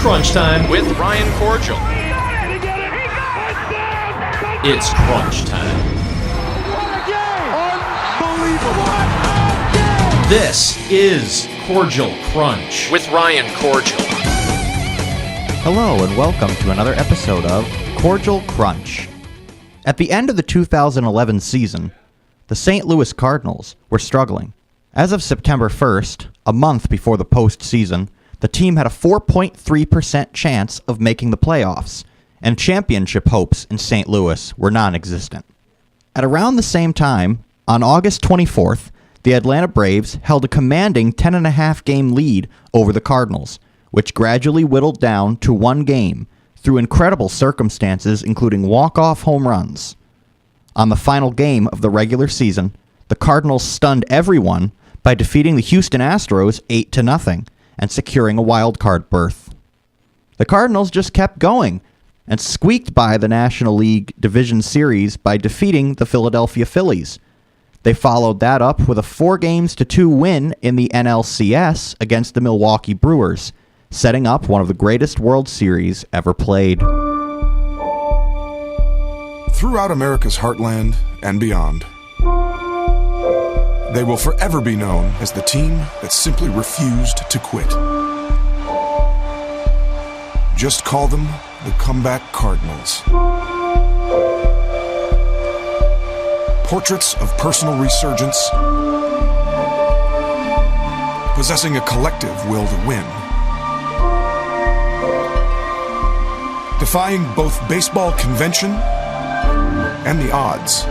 Crunch Time with Ryan Kordziel. It's Crunch Time. What a game! Unbelievable! This is Kordziel Krunch with Ryan Kordziel. Hello and welcome to another episode of Kordziel Krunch. At the end of the 2011 season, the St. Louis Cardinals were struggling. As of September 1st, a month before the postseason, the team had a 4.3% chance of making the playoffs, and championship hopes in St. Louis were non-existent. At around the same time, on August 24th, the Atlanta Braves held a commanding 10.5-game lead over the Cardinals, which gradually whittled down to one game through incredible circumstances including walk-off home runs. On the final game of the regular season, the Cardinals stunned everyone by defeating the Houston Astros 8-0 and securing a wild card berth. The Cardinals just kept going and squeaked by the National League Division Series by defeating the Philadelphia Phillies. They followed that up with a 4-2 win in the NLCS against the Milwaukee Brewers, setting up one of the greatest World Series ever played. Throughout America's heartland and beyond, they will forever be known as the team that simply refused to quit. Just call them the Comeback Cardinals. Portraits of personal resurgence, possessing a collective will to win, defying both baseball convention and the odds.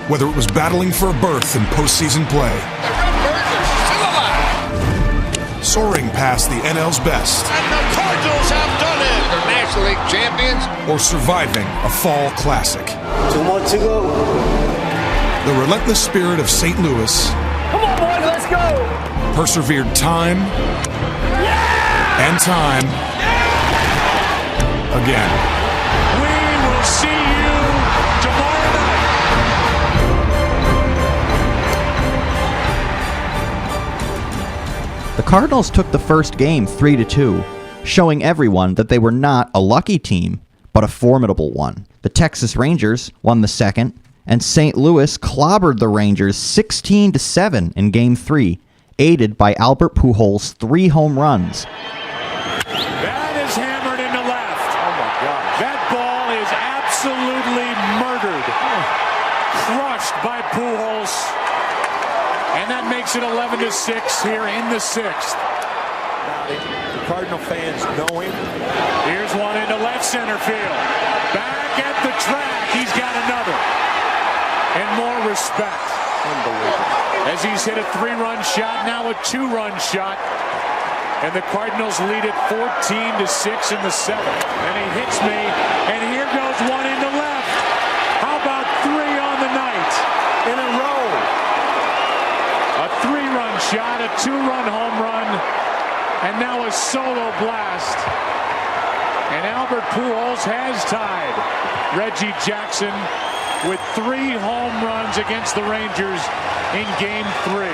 Whether it was battling for a berth in postseason play, soaring past the NL's best, and the Cardinals have done it! They're National League champions, or surviving a fall classic. 2 more to go. The relentless spirit of St. Louis, Come on, boys, let's go! persevered time and time again. We will see you tomorrow night! The Cardinals took the first game 3-2, showing everyone that they were not a lucky team, but a formidable one. The Texas Rangers won the second, and St. Louis clobbered the Rangers 16-7 in Game 3, aided by Albert Pujols' 3 home runs. That is hammered into left. Oh my God. That ball is absolutely murdered. Crushed by Pujols. And that makes it 11-6 here in the 6th. The Cardinal fans know him. Here's one into left center field. Back at the track. He's got another. And more respect. Unbelievable. As he's hit a 3-run shot, now a 2-run shot. And the Cardinals lead it 14-6 in the 7th. And he hits me. And here goes one into left. How about 3 on the night? In a row. A 3-run shot, a 2-run home run, and now a solo blast. And Albert Pujols has tied Reggie Jackson with 3 home runs against the Rangers in Game 3.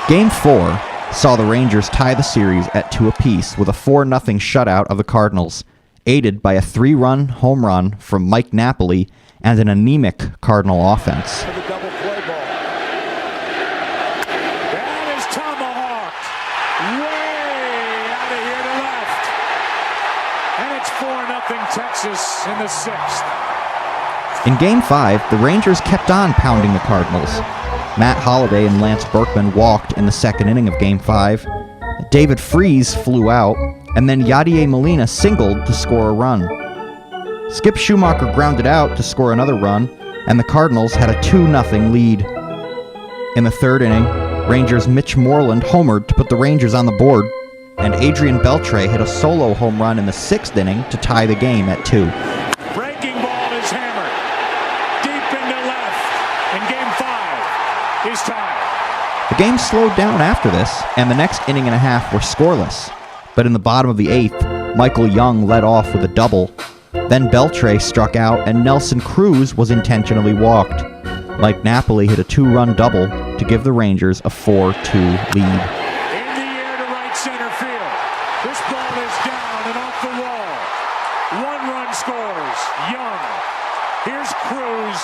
Game 4 saw the Rangers tie the series at 2 apiece with a 4-0 shutout of the Cardinals, aided by a 3-run home run from Mike Napoli and an anemic Cardinal offense. For the double play ball. That is tomahawked way out of here to left. And it's 4-0 Texas in the 6th. In Game 5, the Rangers kept on pounding the Cardinals. Matt Holliday and Lance Berkman walked in the second inning of Game 5. David Freese flew out, and then Yadier Molina singled to score a run. Skip Schumacher grounded out to score another run, and the Cardinals had a 2-0 lead. In the third inning, Rangers' Mitch Moreland homered to put the Rangers on the board, and Adrian Beltre hit a solo home run in the 6th inning to tie the game at 2. Breaking ball is hammered deep into left, and Game 5 is tied. The game slowed down after this, and the next inning and a half were scoreless. But in the bottom of the 8th, Michael Young led off with a double. Then Beltre struck out, and Nelson Cruz was intentionally walked. Mike Napoli hit a 2-run double to give the Rangers a 4-2 lead. In the air to right center field. This ball is down and off the wall. 1 run scores. Young. Here's Cruz.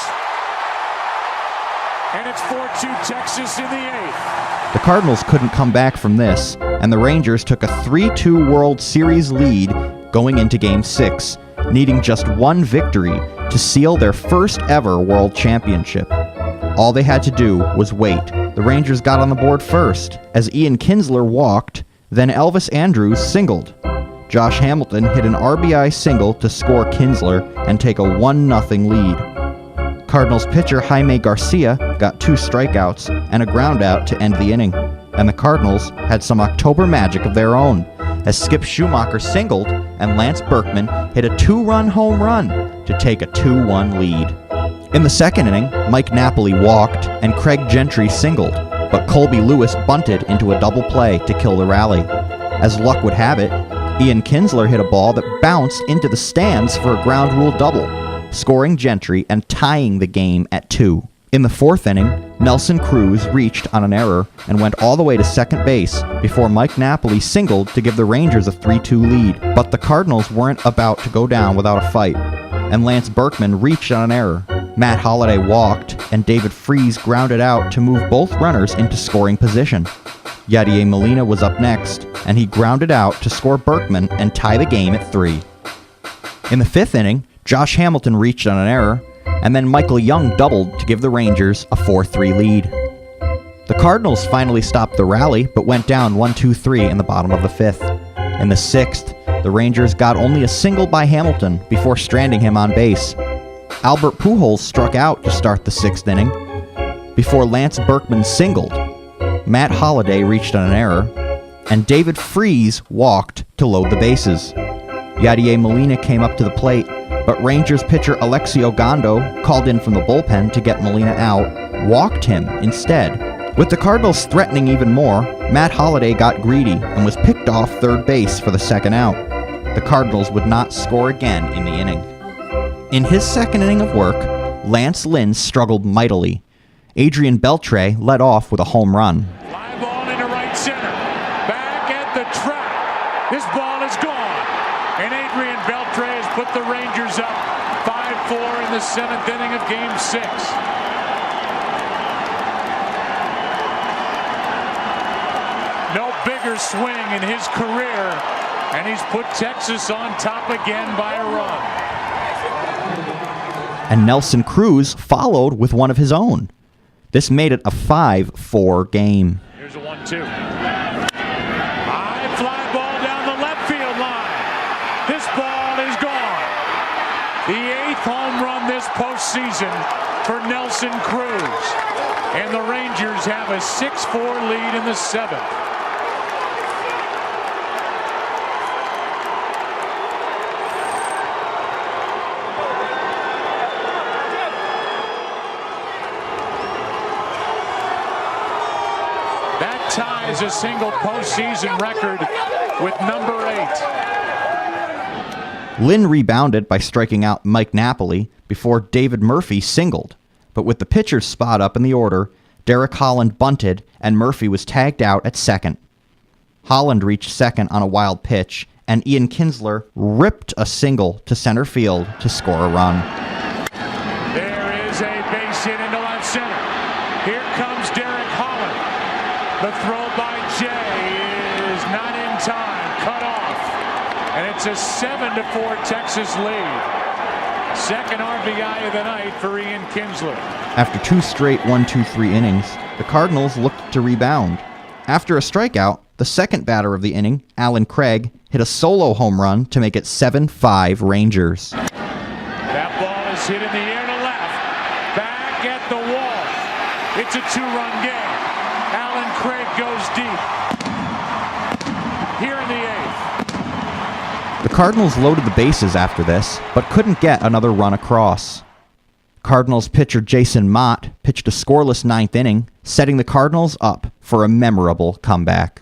And it's 4-2 Texas in the 8th. The Cardinals couldn't come back from this, and the Rangers took a 3-2 World Series lead going into Game 6, needing just one victory to seal their first ever World Championship. All they had to do was wait. The Rangers got on the board first, as Ian Kinsler walked, then Elvis Andrus singled. Josh Hamilton hit an RBI single to score Kinsler and take a 1-0 lead. Cardinals pitcher Jaime Garcia got 2 strikeouts and a groundout to end the inning, and the Cardinals had some October magic of their own, as Skip Schumacher singled and Lance Berkman hit a 2-run home run to take a 2-1 lead. In the second inning, Mike Napoli walked and Craig Gentry singled, but Colby Lewis bunted into a double play to kill the rally. As luck would have it, Ian Kinsler hit a ball that bounced into the stands for a ground rule double, scoring Gentry and tying the game at 2. In the fourth inning, Nelson Cruz reached on an error and went all the way to second base before Mike Napoli singled to give the Rangers a 3-2 lead. But the Cardinals weren't about to go down without a fight, and Lance Berkman reached on an error. Matt Holliday walked, and David Freese grounded out to move both runners into scoring position. Yadier Molina was up next, and he grounded out to score Berkman and tie the game at 3. In the fifth inning, Josh Hamilton reached on an error, and then Michael Young doubled to give the Rangers a 4-3 lead. The Cardinals finally stopped the rally, but went down 1-2-3 in the bottom of the fifth. In the sixth, the Rangers got only a single by Hamilton before stranding him on base. Albert Pujols struck out to start the sixth inning, before Lance Berkman singled. Matt Holliday reached on an error, and David Freese walked to load the bases. Yadier Molina came up to the plate, but Rangers pitcher Alexio Gondo, called in from the bullpen to get Molina out, walked him instead. With the Cardinals threatening even more, Matt Holliday got greedy and was picked off third base for the second out. The Cardinals would not score again in the inning. In his second inning of work, Lance Lynn struggled mightily. Adrian Beltre led off with a home run. Fly ball into right center. Back at the track. This ball is gone. And Adrian Beltre has put the Rangers up 5-4 in the seventh inning of Game 6. No bigger swing in his career, and he's put Texas on top again by a run. And Nelson Cruz followed with one of his own. This made it a 5-4 game. Here's a 1-2. High fly ball down the left field line. This ball is gone. The 8th home run this postseason for Nelson Cruz. And the Rangers have a 6-4 lead in the 7th. That ties a single postseason record with number 8. Lynn rebounded by striking out Mike Napoli before David Murphy singled, but with the pitcher's spot up in the order, Derek Holland bunted and Murphy was tagged out at second. Holland reached second on a wild pitch, and Ian Kinsler ripped a single to center field to score a run. There is a base hit into left center. Here comes Derek Holland. The throw by Jay is not in time, cut off. And it's a 7-4 Texas lead. Second RBI of the night for Ian Kinsler. After 2 straight 1-2-3 innings, the Cardinals looked to rebound. After a strikeout, the second batter of the inning, Alan Craig, hit a solo home run to make it 7-5 Rangers. That ball is hit in the air to left. Back at the wall. It's a 2-run game. Alan Craig goes deep. Here in the 8th. The Cardinals loaded the bases after this, but couldn't get another run across. Cardinals pitcher Jason Mott pitched a scoreless 9th inning, setting the Cardinals up for a memorable comeback.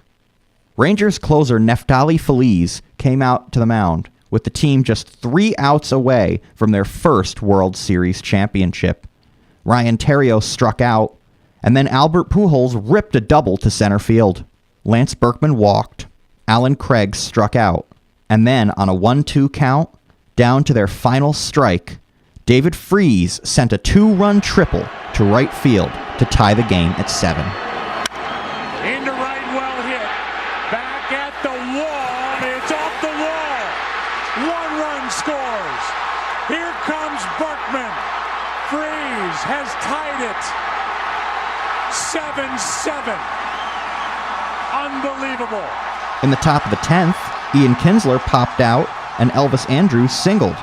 Rangers closer Neftali Feliz came out to the mound, with the team just 3 outs away from their first World Series championship. Ryan Theriot struck out, and then Albert Pujols ripped a double to center field. Lance Berkman walked. Alan Craig struck out, and then on a 1-2 count, down to their final strike, David Freese sent a 2-run triple to right field to tie the game at 7. Into right, well hit. Back at the wall. It's off the wall. 1 run scores. Here comes Berkman. Freese has tied it. 7-7. Unbelievable. In the top of the 10th, Ian Kinsler popped out and Elvis Andrus singled.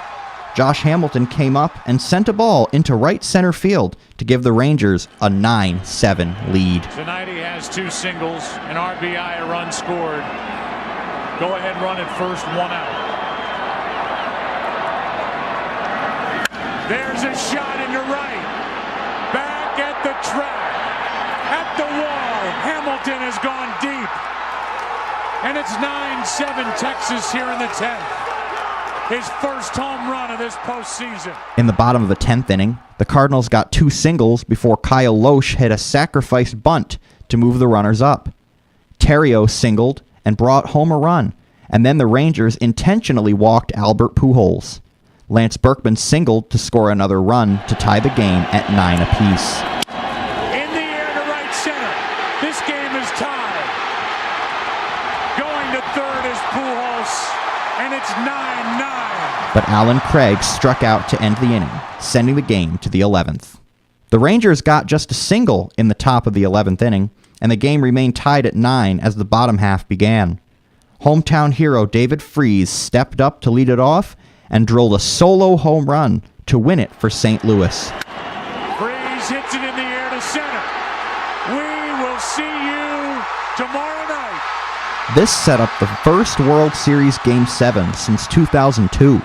Josh Hamilton came up and sent a ball into right center field to give the Rangers a 9-7 lead. Tonight he has 2 singles, an RBI, a run scored. Go ahead run at first, 1 out. There's a shot into right. Back at the track. At the wall. Hamilton has gone deep. And it's 9-7 Texas here in the 10th. His first home run of this postseason. In the bottom of the 10th inning, the Cardinals got 2 singles before Kyle Loesch hit a sacrifice bunt to move the runners up. Terrio singled and brought home a run, and then the Rangers intentionally walked Albert Pujols. Lance Berkman singled to score another run to tie the game at 9 apiece. In the air to right center. This game is tied. Going to third is Pujols, and it's 9-9. But Alan Craig struck out to end the inning, sending the game to the 11th. The Rangers got just a single in the top of the 11th inning, and the game remained tied at 9 as the bottom half began. Hometown hero David Freese stepped up to lead it off and drilled a solo home run to win it for St. Louis. Freese hits it in the air to center. We will see you tomorrow night. This set up the first World Series Game 7 since 2002.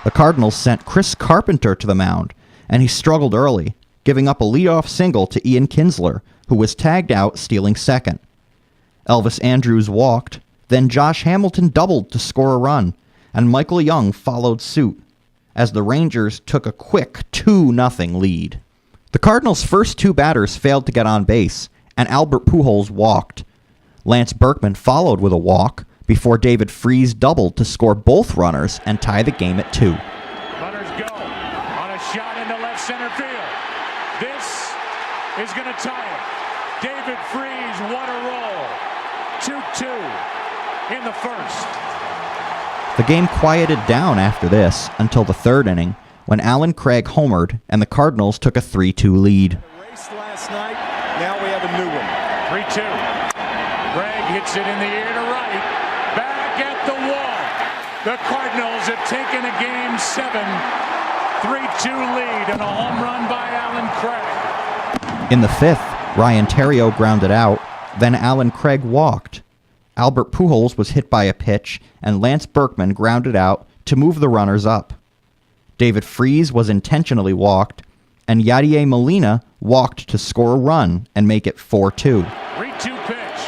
The Cardinals sent Chris Carpenter to the mound, and he struggled early, giving up a leadoff single to Ian Kinsler, who was tagged out stealing second. Elvis Andrus walked, then Josh Hamilton doubled to score a run, and Michael Young followed suit, as the Rangers took a quick 2-0 lead. The Cardinals' first 2 batters failed to get on base, and Albert Pujols walked. Lance Berkman followed with a walk before David Freese doubled to score both runners and tie the game at 2. Runners go on a shot into left center field. This is going to tie it. David Freese, what a roll. 2-2 in the first. The game quieted down after this until the 3rd inning when Alan Craig homered and the Cardinals took a 3-2 lead. Race last night. Now we have a new one. 3-2. Craig hits it in the air to right. Back at the wall. The Cardinals have taken a Game 7. 3-2 lead and a home run by Alan Craig. In the 5th, Ryan Terrio grounded out, then Alan Craig walked. Albert Pujols was hit by a pitch, and Lance Berkman grounded out to move the runners up. David Freese was intentionally walked, and Yadier Molina walked to score a run and make it 4-2. 3-2 pitch.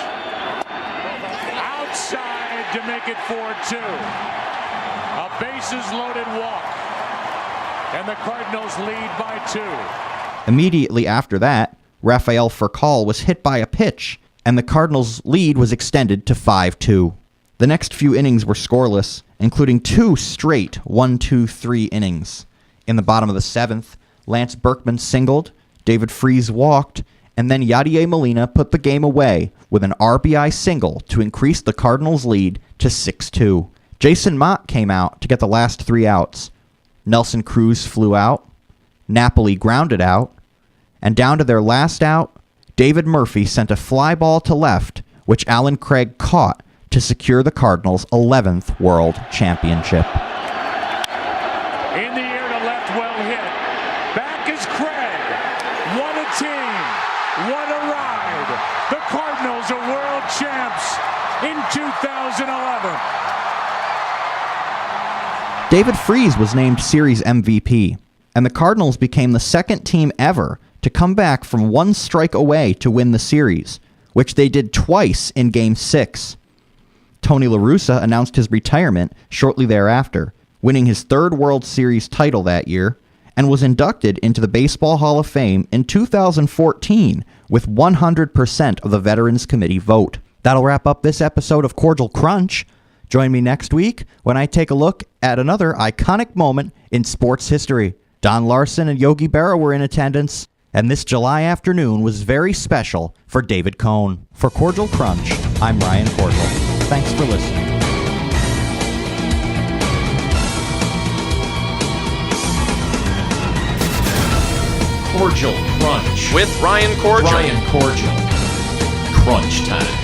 Outside to make it 4-2. A bases-loaded walk. And the Cardinals lead by 2. Immediately after that, Rafael Furcal was hit by a pitch, and the Cardinals' lead was extended to 5-2. The next few innings were scoreless, including 2 straight 1-2-3 innings. In the bottom of the 7th, Lance Berkman singled, David Freese walked, and then Yadier Molina put the game away with an RBI single to increase the Cardinals' lead to 6-2. Jason Mott came out to get the last 3 outs. Nelson Cruz flew out, Napoli grounded out, and down to their last out, David Murphy sent a fly ball to left, which Alan Craig caught to secure the Cardinals' 11th World Championship. In the air to left, well hit. Back is Craig. What a team. What a ride. The Cardinals are world champs in 2011. David Freese was named Series MVP, and the Cardinals became the second team ever to come back from 1 strike away to win the series, which they did twice in Game 6. Tony La Russa announced his retirement shortly thereafter, winning his 3rd World Series title that year, and was inducted into the Baseball Hall of Fame in 2014 with 100% of the Veterans Committee vote. That'll wrap up this episode of Kordziel Krunch. Join me next week when I take a look at another iconic moment in sports history. Don Larson and Yogi Berra were in attendance, and this July afternoon was very special for David Cohn. For Kordziel Krunch, I'm Ryan Kordziel. Thanks for listening. Kordziel Krunch. With Ryan Kordziel. Ryan Kordziel. Crunch time.